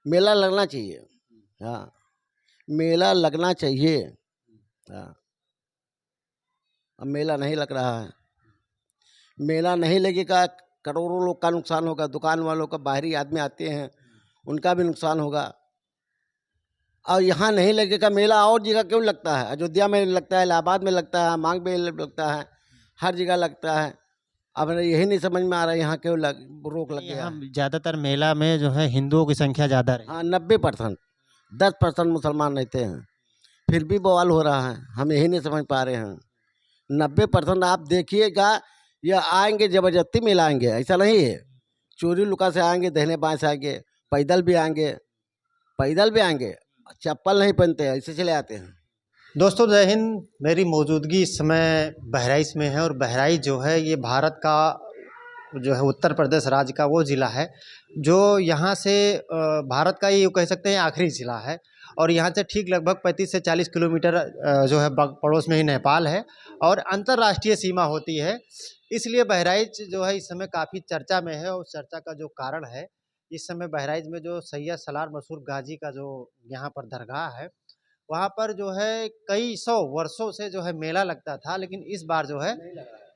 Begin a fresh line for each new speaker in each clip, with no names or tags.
मेला लगना चाहिए। हाँ, मेला लगना चाहिए। हाँ, अब मेला नहीं लग रहा है। मेला नहीं लगेगा, करोड़ों लोग का नुकसान होगा, दुकान वालों का, बाहरी आदमी आते हैं उनका भी नुकसान होगा। और यहाँ नहीं लगेगा मेला, और जगह क्यों लगता है? अयोध्या में लगता है, इलाहाबाद में लगता है, मांग में लगता है, हर जगह लगता है। अब यही नहीं समझ में आ रहा है यहाँ क्यों रोक लग गया
यहाँ
है।
ज़्यादातर मेला में जो है हिंदुओं की संख्या ज़्यादा रही।
हाँ, 90%, 10% मुसलमान रहते हैं, फिर भी बवाल हो रहा है। हम यही नहीं समझ पा रहे हैं। 90% आप देखिएगा, ये आएंगे जबरदस्ती मिलाएंगे, ऐसा नहीं है। चोरी लुका से आएंगे, दहने बाएं से आएंगे, पैदल भी आएंगे, पैदल भी आएंगे, चप्पल नहीं पहनते, ऐसे चले आते हैं।
दोस्तों जय हिंद। मेरी मौजूदगी इस समय बहराइच में है और बहराइच जो है ये भारत का जो है उत्तर प्रदेश राज्य का वो ज़िला है जो यहाँ से भारत का ये कह सकते हैं आखिरी ज़िला है। और यहाँ से ठीक लगभग 35 से 40 किलोमीटर जो है पड़ोस में ही नेपाल है और अंतर्राष्ट्रीय सीमा होती है। इसलिए बहराइच जो है इस समय काफ़ी चर्चा में है और चर्चा का जो कारण है, इस समय बहराइच में जो सैयद सलार मसूर गाजी का जो यहाँ पर दरगाह है, वहाँ पर जो है कई सौ वर्षों से जो है मेला लगता था, लेकिन इस बार जो है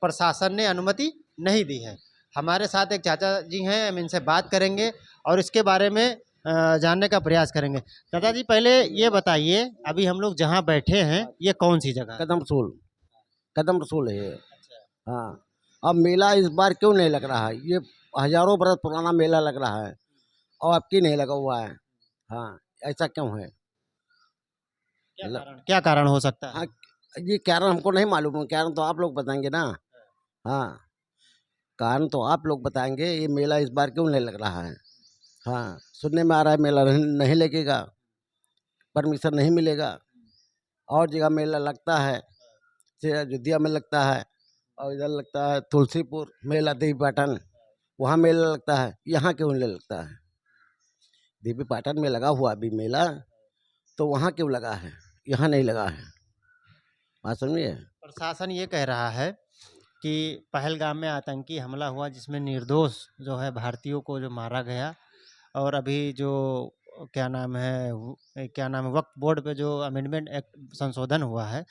प्रशासन ने अनुमति नहीं दी है। हमारे साथ एक चाचा जी हैं, हम इनसे बात करेंगे और इसके बारे में जानने का प्रयास करेंगे। चाचा जी पहले ये बताइए, अभी हम लोग जहाँ बैठे हैं ये कौन सी जगह है?
कदम रसूल, कदम रसूल है ये। हाँ, अब मेला इस बार क्यों नहीं लग रहा है? ये हजारों बरस पुराना मेला लग रहा है और अब की नहीं लगा हुआ है। हाँ, ऐसा क्यों है?
क्या कारण हो सकता
हाँ,
है?
ये कारण हमको नहीं मालूम है, कारण तो आप लोग बताएंगे ना। हाँ, कारण तो आप लोग बताएंगे, ये मेला इस बार क्यों नहीं लग रहा है? हाँ, सुनने में आ रहा है मेला नहीं लगेगा, परमिशन नहीं मिलेगा। और जगह मेला लगता है, जैसे अयोध्या में लगता है, और इधर लगता है तुलसीपुर मेला, देवी पाटन, वहाँ मेला लगता है। यहाँ क्यों नहीं लगता है? देवी पाटन में लगा हुआ अभी मेला, तो वहाँ क्यों लगा है, यहाँ नहीं लगा है? बात समझिए।
प्रशासन ये कह रहा है कि पहलगाम में आतंकी हमला हुआ जिसमें निर्दोष जो है भारतीयों को जो मारा गया, और अभी जो क्या नाम है वक्फ बोर्ड पे जो अमेंडमेंट एक्ट संशोधन हुआ है,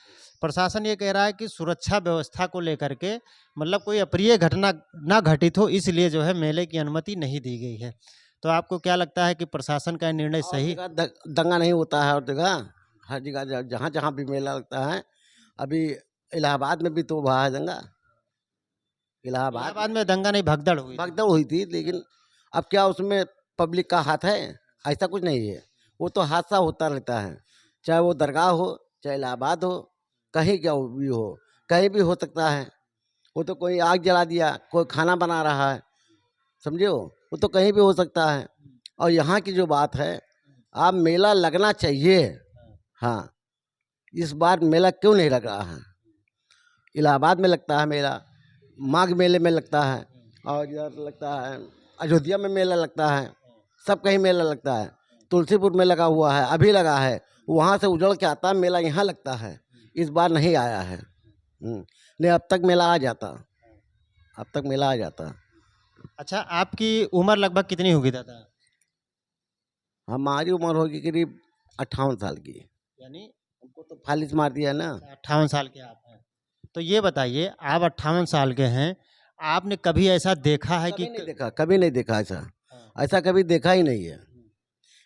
प्रशासन ये कह रहा है कि सुरक्षा व्यवस्था को लेकर के मतलब कोई अप्रिय घटना ना घटित हो, इसलिए जो है मेले की अनुमति नहीं दी गई है। तो आपको क्या लगता है कि प्रशासन का निर्णय
और
सही?
जगह दंगा नहीं होता है, और जगह हर जगह जहाँ जहाँ भी मेला लगता है। अभी इलाहाबाद में भी तो हुआ है दंगा। इलाहाबाद
इलाहाबाद
में
में दंगा नहीं, भगदड़ हुई थी।
भगदड़ हुई थी, लेकिन अब क्या उसमें पब्लिक का हाथ है? ऐसा कुछ नहीं है। वो तो हादसा होता रहता है, चाहे वो दरगाह हो, चाहे इलाहाबाद हो, कहीं क्या भी हो, कहीं भी हो सकता है। वो तो कोई आग जला दिया, कोई खाना बना रहा है, समझे हो, वो तो कहीं भी हो सकता है। और यहाँ की जो बात है, आप मेला लगना चाहिए। हाँ, इस बार मेला क्यों नहीं लग रहा है? इलाहाबाद में लगता है मेला, माघ मेले में लगता है, और इधर लगता है अयोध्या में मेला लगता है, सब कहीं मेला लगता है। तुलसीपुर में लगा हुआ है, अभी लगा है, वहाँ से उजड़ के आता है मेला, यहाँ लगता है। इस बार नहीं आया है। नहीं, अब तक मेला आ जाता, अब तक मेला आ जाता।
अच्छा, आपकी उम्र लगभग कितनी होगी दादा?
हमारी उम्र होगी करीब 58 साल की।
यानी
हमको तो फालिस मार दिया ना।
58 साल के आप हैं। तो ये बताइए, आप 58 साल के हैं, आपने कभी ऐसा देखा है कि
कभी नहीं देखा, कभी नहीं देखा ऐसा,
हाँ,
ऐसा कभी देखा ही नहीं है।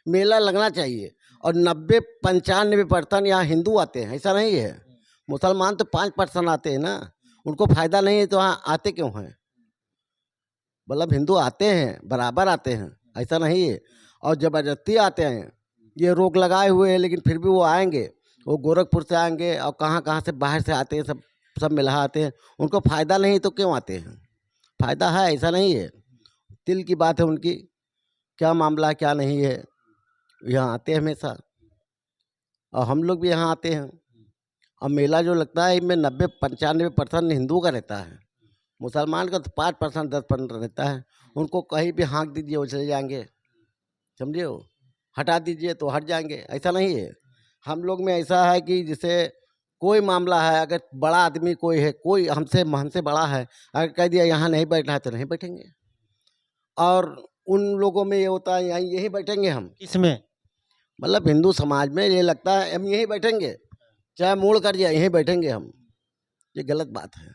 मेला लगना चाहिए। और 90-95% यहाँ हिंदू आते हैं, ऐसा नहीं है। मुसलमान तो 5% आते हैं ना, उनको फायदा नहीं है तो यहाँ आते क्यों हैं? मतलब हिंदू आते हैं, बराबर आते हैं, ऐसा नहीं है। और जबरदस्ती आते हैं, ये रोक लगाए हुए हैं, लेकिन फिर भी वो आएंगे। वो गोरखपुर से आएंगे और कहाँ कहाँ से बाहर से आते हैं, सब सब मिला आते हैं। उनको फायदा नहीं तो क्यों आते हैं? फायदा है, ऐसा नहीं है। दिल की बात है उनकी, क्या मामला है क्या नहीं है, यहाँ आते हैं हमेशा। और हम लोग भी यहाँ आते हैं। और मेला जो लगता है इनमें 90-95% हिंदू का रहता है। मुसलमान का तो 5%, 10% रहता है। उनको कहीं भी हाँक दीजिए वो चले जाएंगे, समझे हो, हटा दीजिए तो हट जाएंगे, ऐसा नहीं है। हम लोग में ऐसा है कि जैसे कोई मामला है, अगर बड़ा आदमी कोई है, कोई हमसे हमसे बड़ा है, अगर कह दिया यहाँ नहीं बैठना है तो नहीं बैठेंगे। और उन लोगों में ये होता है यहीं यहीं बैठेंगे हम,
किसमें?
मतलब हिंदू समाज में ये लगता है हम यहीं बैठेंगे, चाहे मोड़ कर जाए यहीं बैठेंगे हम। ये गलत बात है।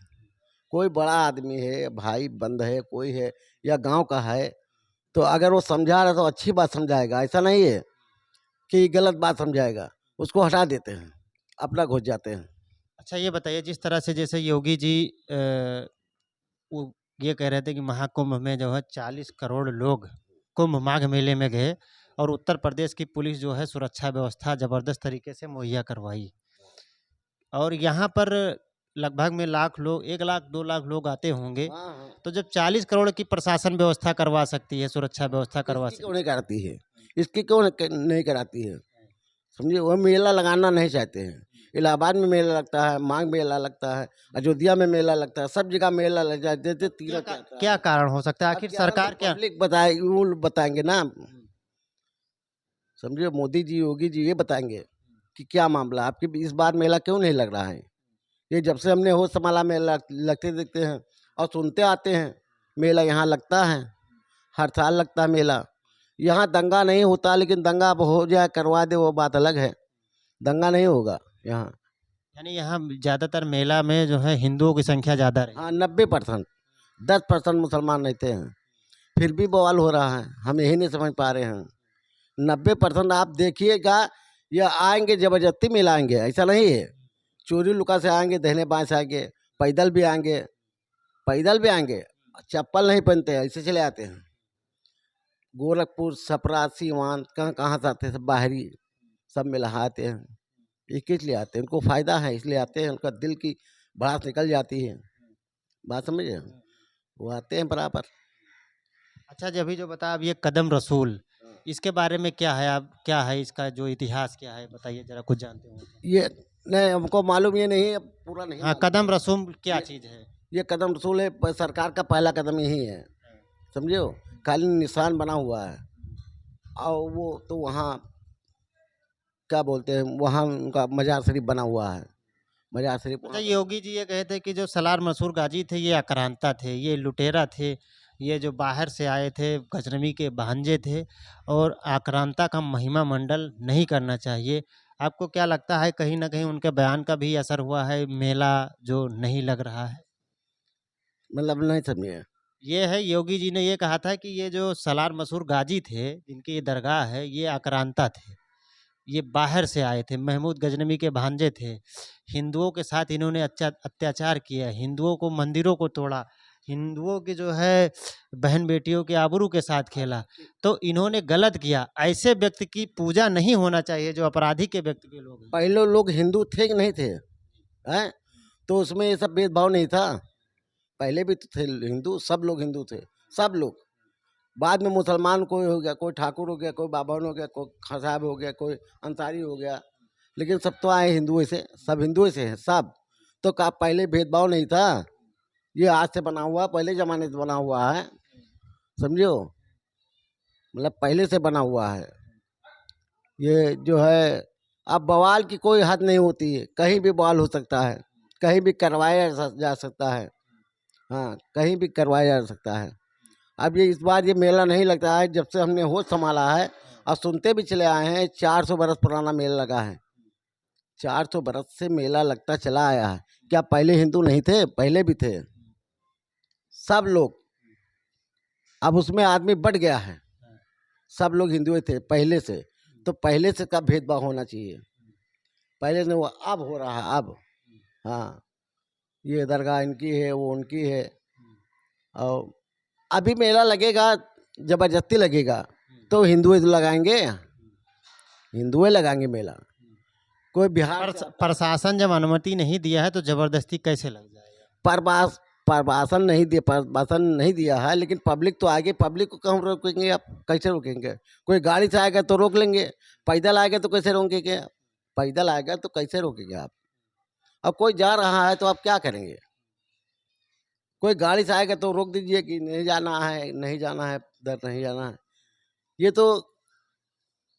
कोई बड़ा आदमी है, भाई बंद है, कोई है या गांव का है, तो अगर वो समझा रहा है तो अच्छी बात समझाएगा, ऐसा नहीं है कि गलत बात समझाएगा। उसको हटा देते हैं, अपना घुस जाते हैं।
अच्छा ये बताइए, जिस तरह से जैसे योगी जी वो ये कह रहे थे कि महाकुंभ में जो है 40 करोड़ लोग कुंभ माघ मेले में गए और उत्तर प्रदेश की पुलिस जो है सुरक्षा व्यवस्था ज़बरदस्त तरीके से मुहैया करवाई, और यहाँ पर लगभग में लाख लोग, 1 लाख 2 लाख लोग आते होंगे।
हाँ हाँ,
तो जब 40 करोड़ की प्रशासन व्यवस्था करवा सकती है, सुरक्षा व्यवस्था करवा
इसकी क्यों
सकती
नहीं कराती है? इसकी क्यों नहीं कराती है? समझिए, वो मेला लगाना नहीं चाहते हैं। इलाहाबाद में मेला लगता है, माघ मेला लगता है, अयोध्या में मेला लगता है, सब जगह मेला लग जाते थे,
है,
तीरथ जाता
क्या
है।
कारण हो सकता है?
अब
आखिर
क्या है, वो
सरकार क्या?
पब्लिक बताए, वो लोग बताएंगे ना। समझिए, मोदी जी योगी जी ये बताएंगे कि क्या मामला है, आपकी इस बार मेला क्यों नहीं लग रहा है। ये जब से हमने होश संभाला मेला लगते देखते हैं और सुनते आते हैं, मेला यहाँ लगता है, हर साल लगता है मेला। यहाँ दंगा नहीं होता, लेकिन दंगा अब हो जाए करवा दे वो बात अलग है, दंगा नहीं होगा यहाँ।
यानी यहाँ ज़्यादातर मेला में जो है हिंदुओं की संख्या ज़्यादा रही।
हाँ 90%, 10% मुसलमान रहते हैं, फिर भी बवाल हो रहा है, हम यही नहीं समझ पा रहे हैं। 90% आप देखिएगा, ये आएंगे जबरदस्ती मिलाएंगे, ऐसा नहीं है। चोरी लुका से आएंगे, दहने बाएं से आएंगे, पैदल भी आएंगे, पैदल भी आएंगे, चप्पल नहीं पहनते हैं, ऐसे चले आते हैं। गोरखपुर, छपरा, सीवान, कहाँ कहाँ से आते हैं, सब बाहरी, सब मिला आते हैं। ये किस लिए आते हैं? उनको फायदा है इसलिए आते हैं, उनका दिल की भड़ास निकल जाती है। बात समझे? वो आते हैं बराबर।
अच्छा जी, अभी जो बता, अब ये कदम रसूल, इसके बारे में क्या है? आप क्या है इसका जो इतिहास क्या है, बताइए जरा, कुछ जानते हो तो।
ये नहीं, हमको मालूम ये नहीं है, पूरा नहीं
हाँ,
मालूम।
कदम रसूल क्या
ये
चीज़ है?
ये कदम रसूल है, सरकार का पहला कदम यही है, समझो। खाली निशान बना हुआ है, और वो तो वहाँ क्या बोलते हैं, वहाँ उनका मजार शरीफ बना हुआ है, मजार शरीफ
अच्छा,
वहाँ पर।
योगी जी ये कहे थे कि जो सलार मसूर गाजी थे ये आक्रांता थे, ये लुटेरा थे, ये जो बाहर से आए थे, गजनवी के भांजे थे, और आक्रांता का महिमा मंडल नहीं करना चाहिए। आपको क्या लगता है, कहीं न कहीं उनके बयान का भी असर हुआ है, मेला जो नहीं लग रहा है?
मतलब नहीं समझे।
ये है, योगी जी ने ये कहा था कि ये जो सलार मसूर गाजी थे, जिनकी ये दरगाह है, ये आक्रांता थे। ये बाहर से आए थे, महमूद गजनवी के भांजे थे। हिंदुओं के साथ इन्होंने अत्याचार किया, हिंदुओं को, मंदिरों को तोड़ा, हिंदुओं के जो है बहन बेटियों के आबरू के साथ खेला, तो इन्होंने गलत किया। ऐसे व्यक्ति की पूजा नहीं होना चाहिए जो अपराधी के व्यक्ति के लोग हैं।
पहले लोग हिंदू थे कि नहीं थे, हैं? तो उसमें ये सब भेदभाव नहीं था, पहले भी तो थे हिंदू, सब लोग हिंदू थे, सब लोग। बाद में मुसलमान कोई हो गया, कोई ठाकुर हो गया, कोई बाभन हो गया, कोई खां साहब हो गया, कोई अंसारी हो गया, लेकिन सब तो आए हिंदुओं से, सब हिंदुओं से हैं सब। तो का पहले भेदभाव नहीं था, ये आज से बना हुआ, पहले ज़माने से बना हुआ है, समझो। मतलब पहले से बना हुआ है ये जो है। अब बवाल की कोई हद नहीं होती है, कहीं भी बवाल हो सकता है, कहीं भी करवाया जा सकता है। हाँ, कहीं भी करवाया जा सकता है। अब ये इस बार ये मेला नहीं लगता है, जब से हमने होश संभाला है और सुनते भी चले आए हैं, 400 बरस पुराना मेला लगा है, 400 बरस से मेला लगता चला आया है। क्या पहले हिंदू नहीं थे? पहले भी थे सब लोग, अब उसमें आदमी बढ़ गया है, सब लोग हिंदू थे पहले से, तो पहले से का भेदभाव होना चाहिए, पहले से वो अब हो रहा है अब। हाँ, ये दरगाह इनकी है, वो उनकी है, और अभी मेला लगेगा, जबरदस्ती लगेगा तो हिंदू लगाएंगे, हिंदुएं लगाएंगे मेला। कोई बिहार से
प्रशासन जब अनुमति नहीं दिया है तो जबरदस्ती कैसे लग जाएगा?
परबास प्रवासन नहीं दिया, प्रवासन नहीं दिया है, लेकिन पब्लिक तो आगे, पब्लिक को कहाँ रोकेंगे आप? कैसे रोकेंगे? कोई गाड़ी से आएगा तो रोक लेंगे, पैदल आएगा तो कैसे रोकेंगे आप? पैदल आएगा तो कैसे रोकेंगे आप? अब कोई जा रहा है तो आप क्या करेंगे? कोई गाड़ी से आएगा तो रोक दीजिए कि नहीं जाना है, नहीं जाना है, उधर नहीं जाना है। ये तो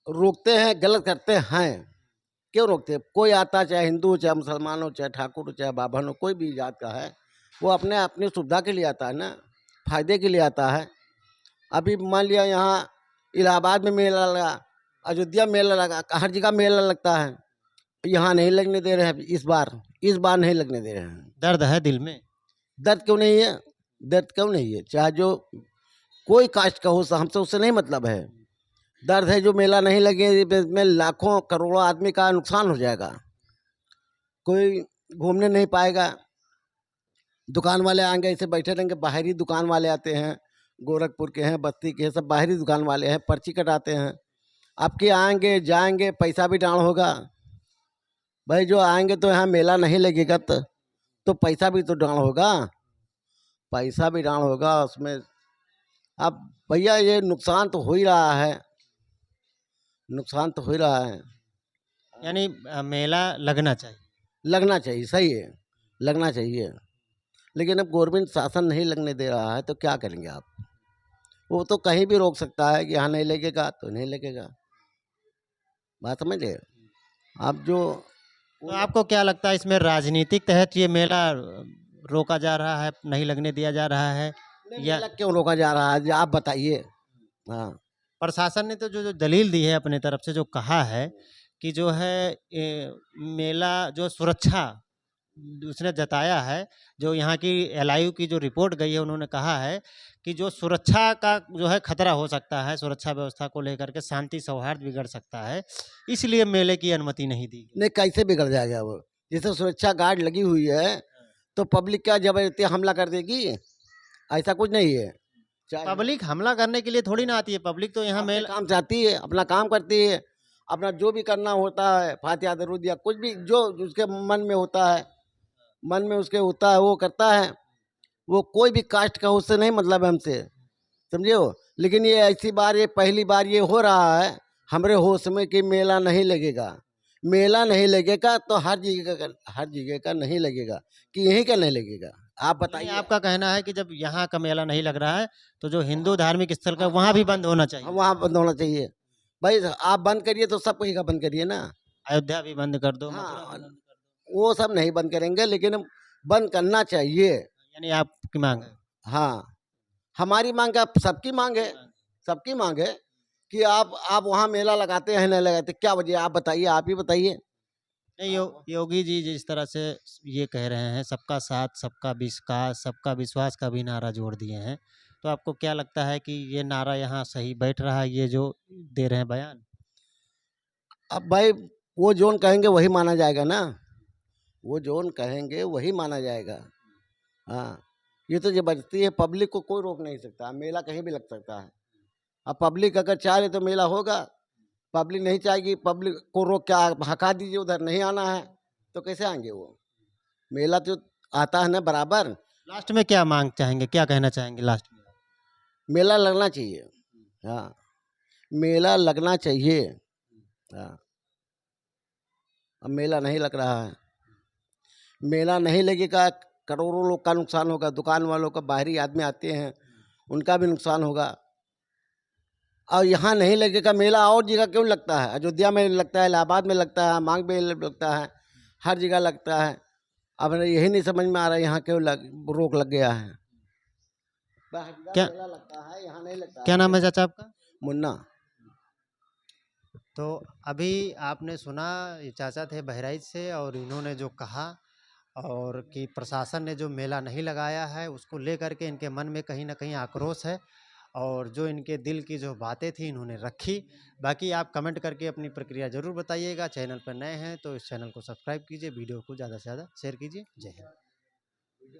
रोकते हैं, गलत करते हैं। क्यों रोकते हैं? कोई आता, चाहे हिंदू हो, चाहे मुसलमान हो, चाहे ठाकुर हो, चाहे बाभन हो, कोई भी जात का है, वो अपने अपनी सुविधा के लिए आता है ना, फायदे के लिए आता है। अभी मान लिया यहाँ इलाहाबाद में मेला लगा, अयोध्या मेला लगा, हर जगह मेला लगता है, यहाँ नहीं लगने दे रहे हैं। इस बार नहीं लगने दे रहे हैं।
दर्द है दिल में।
दर्द क्यों नहीं है? दर्द क्यों नहीं है? चाहे जो कोई कास्ट का हो, हमसे उससे नहीं मतलब है। दर्द है जो मेला नहीं लगे में लाखों करोड़ों आदमी का नुकसान हो जाएगा, कोई घूमने नहीं पाएगा। दुकान वाले आएंगे, ऐसे बैठे रहेंगे, बाहरी दुकान वाले आते हैं, गोरखपुर के हैं, बस्ती के हैं, सब बाहरी दुकान वाले हैं, पर्ची कटाते हैं। आपके आएंगे जाएंगे, पैसा भी डाउन होगा। भाई जो आएंगे तो यहाँ मेला नहीं लगेगा तो पैसा भी तो डाउन होगा, पैसा भी डाउन होगा उसमें। अब भैया ये नुकसान तो हो ही रहा है, नुकसान तो हो ही रहा है।
यानी मेला लगना चाहिए।
लगना चाहिए, सही है, लगना चाहिए, लेकिन अब गवर्नमेंट शासन नहीं लगने दे रहा है तो क्या करेंगे आप? वो तो कहीं भी रोक सकता है कि यहाँ नहीं लगेगा तो नहीं लगेगा। बात समझे आप? जो
तो आपको क्या लगता है इसमें राजनीतिक तहत ये मेला रोका जा रहा है, नहीं लगने दिया जा रहा है, या
मेला क्यों रोका जा रहा है आप बताइए। हाँ,
प्रशासन ने तो जो जो दलील दी है अपने तरफ से, जो कहा है कि जो है मेला जो सुरक्षा उसने जताया है, जो यहाँ की एलआईयू की जो रिपोर्ट गई है, उन्होंने कहा है कि जो सुरक्षा का जो है खतरा हो सकता है, सुरक्षा व्यवस्था को लेकर के शांति सौहार्द बिगड़ सकता है, इसलिए मेले की अनुमति नहीं दी गई।
नहीं कैसे बिगड़ जाएगा वो? जैसे सुरक्षा गार्ड लगी हुई है तो पब्लिक क्या जबरदस्ती हमला कर देगी? ऐसा कुछ नहीं है। चाहे
पब्लिक हमला करने के लिए थोड़ी ना आती है, पब्लिक तो यहाँ
अपने
मेला
काम चाहती है, अपना काम करती है, अपना जो भी करना होता है, फातिहा दरूद या कुछ भी जो उसके मन में होता है, मन में उसके होता है वो करता है। वो कोई भी कास्ट का उससे नहीं मतलब है हमसे, समझे हो? लेकिन ये ऐसी बार, ये पहली बार ये हो रहा है हमारे होश में कि मेला नहीं लगेगा। मेला नहीं लगेगा तो हर जगह का नहीं लगेगा कि यहीं का नहीं लगेगा? आप
यानी
बताइए।
आपका कहना है कि जब यहाँ का मेला नहीं लग रहा है तो जो हिंदू धार्मिक स्थल का वहाँ भी बंद होना चाहिए।
हम वहाँ बंद होना चाहिए। भाई आप बंद करिए तो सब कहीं का बंद करिए ना।
अयोध्या भी बंद कर दो, मथुरा
हाँ,
भी बंद कर दो।
वो सब नहीं बंद करेंगे लेकिन बंद करना चाहिए।
यानी आपकी मांग है।
हाँ, हमारी मांग है, सबकी मांग है, सबकी मांग है कि आप वहाँ मेला लगाते हैं नहीं लगाते, क्या वजह आप बताइए, आप ही बताइए।
नहीं, योगी जी जिस तरह से ये कह रहे हैं, सबका साथ, सबका विकास, सबका विश्वास का भी नारा जोड़ दिए हैं, तो आपको क्या लगता है कि ये नारा यहाँ सही बैठ रहा है, ये जो दे रहे हैं बयान?
अब भाई वो जोन कहेंगे वही माना जाएगा ना, वो जोन कहेंगे वही माना जाएगा। हाँ, ये तो जबरदस्ती है, पब्लिक को कोई रोक नहीं सकता, मेला कहीं भी लग सकता है। अब पब्लिक अगर चाह रहे तो मेला होगा, पब्लिक नहीं चाहेगी, पब्लिक को रोक क्या हका दीजिए, उधर नहीं आना है तो कैसे आएंगे वो? मेला तो आता है ना बराबर।
लास्ट में क्या मांग चाहेंगे, क्या कहना चाहेंगे लास्ट में?
मेला लगना चाहिए। हाँ, मेला लगना चाहिए। हाँ, अब मेला नहीं लग रहा है, मेला नहीं लगेगा, करोड़ों लोग का नुकसान होगा, दुकान वालों का, बाहरी आदमी आते हैं उनका भी नुकसान होगा। और यहाँ नहीं लगेगा मेला, और जगह क्यों लगता है? अयोध्या में लगता है, इलाहाबाद में लगता है, मांग में लगता है, हर जगह लगता है। अब यही नहीं समझ में आ रहा है यहाँ क्यों रोक लग गया है।
क्या
मेला लगता है, यहाँ नहीं लगता
क्या
है।
नाम है चाचा आपका?
मुन्ना।
तो अभी आपने सुना, ये चाचा थे बहराइच से, और इन्होंने जो कहा और कि प्रशासन ने जो मेला नहीं लगाया है उसको लेकर के इनके मन में कहीं ना कहीं आक्रोश है, और जो इनके दिल की जो बातें थी इन्होंने रखी। बाकी आप कमेंट करके अपनी प्रक्रिया ज़रूर बताइएगा। चैनल पर नए हैं तो इस चैनल को सब्सक्राइब कीजिए, वीडियो को ज़्यादा से ज़्यादा शेयर कीजिए। जय हिंद।